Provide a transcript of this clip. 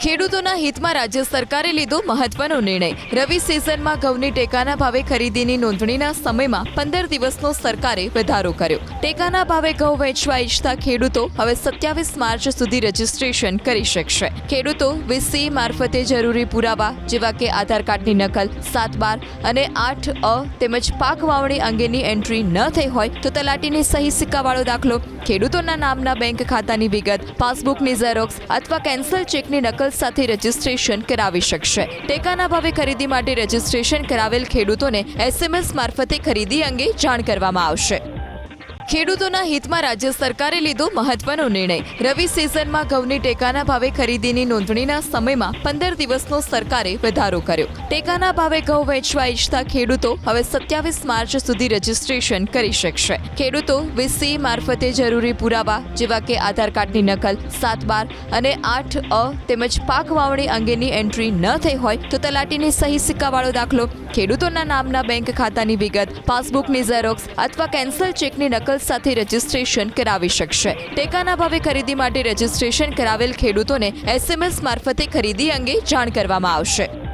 ખેડૂતોના હિતમાં રાજ્ય સરકારે લીધો મહત્વનો નિર્ણય। રવિ સિઝનમાં ઘઉંની ટેકાના ભાવે ખરીદીની નોંધણીના સમયમાં 15 દિવસનો સરકારે વધારો કર્યો। ટેકાના ભાવે ઘઉં વેચવા ઈચ્છતા ખેડૂતો હવે 27 માર્ચ સુધી રજીસ્ટ્રેશન કરી શકશે। ખેડૂતો વીસી મારફતે જરૂરી પુરાવા જેવા કે આધાર કાર્ડની નકલ, 7/12 અને 8A તેમજ પાક વાવણી અંગેની એન્ટ્રી ન થઈ હોય તો તલાટીની સહી સિક્કાવાળો દાખલો, ખેડૂતોના નામના બેંક ખાતાની વિગત, પાસબુકની ઝેરોક્સ અથવા કેન્સલ ચેકની નકલ સાથે રજીસ્ટ્રેશન કરાવી શકશે। ટેકાના ભાવે ખરીદી માટે રજીસ્ટ્રેશન કરાવેલ ખેડૂતોને SMS મારફતે ખરીદી અંગે જાણ કરવામાં આવશે। ખેડૂતોના હિતમાં રાજ્ય સરકારે લીધો મહત્વનો નિર્ણય। રવિ સિઝનમાં ઘઉંની ટેકાના ભાવે ખરીદીની નોંધણીના સમયમાં 15 દિવસનો સરકારે વધારો કર્યો। ટેકાના ભાવે ઘઉં વેચવા ઈચ્છતા ખેડૂતો હવે 27 માર્ચ સુધી રજીસ્ટ્રેશન કરી શકશે। ખેડૂતો વીસી મારફતે જરૂરી પુરાવા જેવા કે આધાર કાર્ડની નકલ, 7/12 અને 8A તેમજ પાક વાવણી અંગેની એન્ટ્રી ન થઈ હોય તો તલાટીની સહી સિક્કાવાળો દાખલો, ખેડૂતોના નામના બેંક ખાતાની વિગત, પાસબુકની ઝેરોક્સ અથવા કેન્સલ ચેકની નકલ સાથે રજીસ્ટ્રેશન કરાવી શકશે। ટેકાના ભાવે ખરીદી માટે રજીસ્ટ્રેશન કરાવેલ ખેડૂતોને SMS મારફતે ખરીદી અંગે જાણ કરવામાં આવશે।